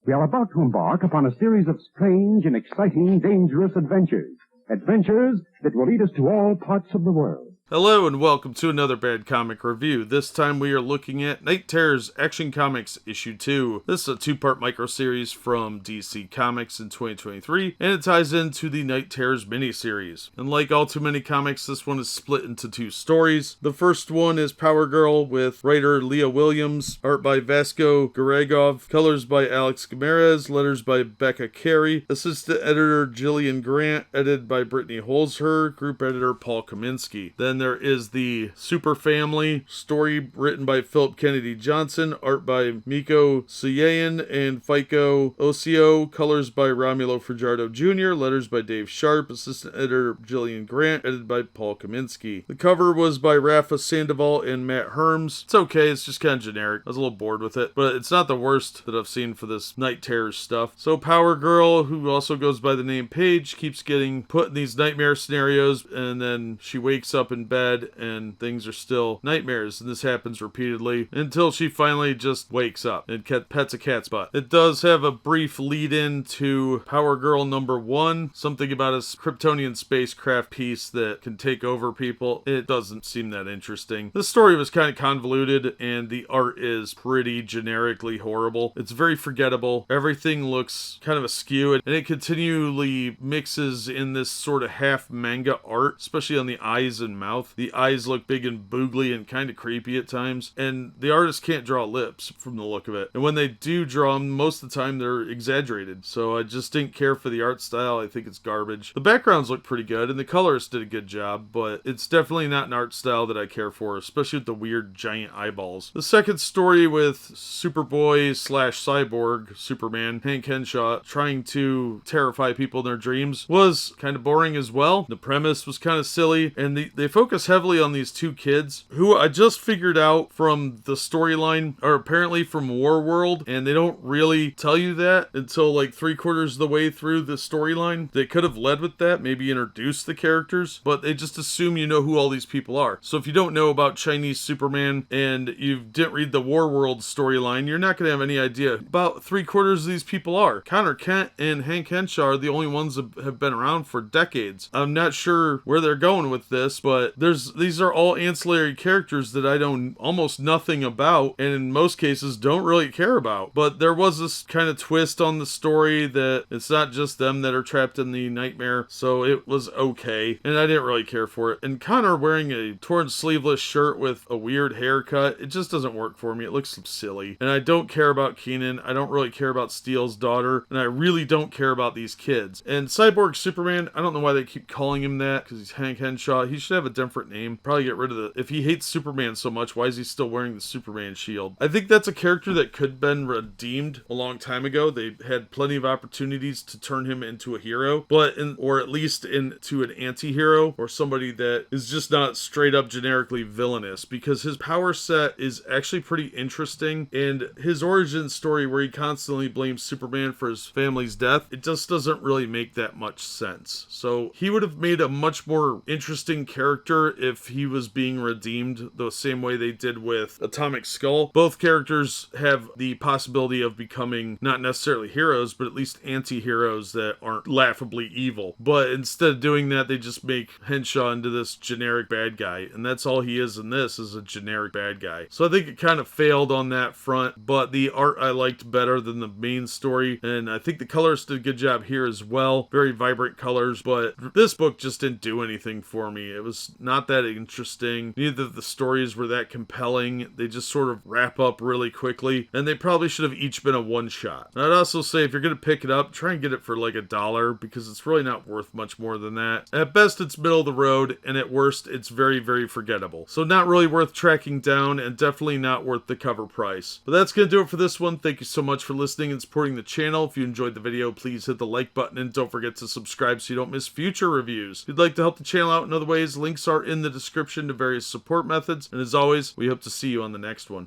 We are about to embark upon a series of strange and exciting, dangerous adventures. Adventures that will lead us to all parts of the world. Hello and welcome to another Bad Comic Review. This time we are looking at Night Terrors Action Comics Issue 2. This is a two-part micro-series from DC Comics in 2023, and it ties into the Night Terrors miniseries. And like all too many comics, this one is split into two stories. The first one is Power Girl with writer Leah Williams, art by Vasco, Georgiev, colors by Alex Guimaraes, letters by Becca, Carey, assistant editor Jillian Grant, edited by Brittany Holzher, group editor Paul Kaminsky. Then there is the Super Family story written by Phillip Kennedy Johnson, art by Mico, Suayan, and Fico, Ossio, colors by Romulo Fajardo Jr., letters by Dave Sharpe, assistant editor Jillian Grant, edited by Paul Kaminsky. The cover was by Rafa, Sandoval, and Matt Herms. It's okay, it's just kind of generic. I was a little bored with it, but it's not the worst that I've seen for this Night Terrors stuff. So Power Girl, who also goes by the name Paige, keeps getting put in these nightmare scenarios, and then she wakes up in bed and things are still nightmares, and this happens repeatedly until she finally just wakes up and pets a cat's butt. It does have a brief lead in to Power Girl number 1, something about a Kryptonian spacecraft piece that can take over people. It doesn't seem that interesting. The story was kind of convoluted and the art is pretty generically horrible. It's very forgettable. Everything looks kind of askew, and it continually mixes in this sort of half manga art, especially on the eyes and mouth. The eyes look big and boogly and kind of creepy at times, and the artist can't draw lips from the look of it. And when they do draw them, most of the time they're exaggerated. So I just didn't care for the art style. I think it's garbage. The backgrounds look pretty good, and the colorist did a good job, but it's definitely not an art style that I care for, especially with the weird giant eyeballs. The second story with Superboy / Cyborg Superman, Hank Henshaw, trying to terrify people in their dreams was kind of boring as well. The premise was kind of silly, and they focus heavily on these two kids who I just figured out from the storyline are apparently from Warworld, and they don't really tell you that until like 3/4 of the way through the storyline. They could have led with that, maybe introduced the characters, but they just assume you know who all these people are. So if you don't know about Chinese Superman and you didn't read the Warworld storyline, you're not going to have any idea about 3/4 of these people are. Connor Kent and Hank Henshaw are the only ones that have been around for decades. I'm not sure where they're going with this, but these are all ancillary characters that I know almost nothing about, and in most cases don't really care about. But there was this kind of twist on the story that it's not just them that are trapped in the nightmare, so it was okay, and I didn't really care for it. And Connor wearing a torn sleeveless shirt with a weird haircut, it just doesn't work for me. It looks silly. And I don't care about Keenan, I don't really care about Steele's daughter, and I really don't care about these kids. And Cyborg Superman, I don't know why they keep calling him that, because he's Hank Henshaw. He should have a different name. Probably get rid of if he hates Superman so much, why is he still wearing the Superman shield? I think that's a character that could have been redeemed a long time ago. They had plenty of opportunities to turn him into a hero, or at least into an anti-hero, or somebody that is just not straight up generically villainous, because his power set is actually pretty interesting, and his origin story where he constantly blames Superman for his family's death, it just doesn't really make that much sense. So he would have made a much more interesting character if he was being redeemed the same way they did with Atomic Skull. Both characters have the possibility of becoming not necessarily heroes, but at least anti-heroes that aren't laughably evil. But instead of doing that, they just make Henshaw into this generic bad guy, and that's all he is in this, is a generic bad guy. So I think it kind of failed on that front, but the art I liked better than the main story, and I think the colorist did a good job here as well. Very vibrant colors, but this book just didn't do anything for me. It was not that interesting. Neither of the stories were that compelling. They just sort of wrap up really quickly, and they probably should have each been a one-shot. I'd also say if you're going to pick it up, try and get it for like $1, because it's really not worth much more than that. At best, it's middle of the road, and at worst, it's very, very forgettable. So not really worth tracking down, and definitely not worth the cover price. But that's going to do it for this one. Thank you so much for listening and supporting the channel. If you enjoyed the video, please hit the like button, and don't forget to subscribe so you don't miss future reviews. If you'd like to help the channel out in other ways, links are in the description to various support methods. And as always, we hope to see you on the next one.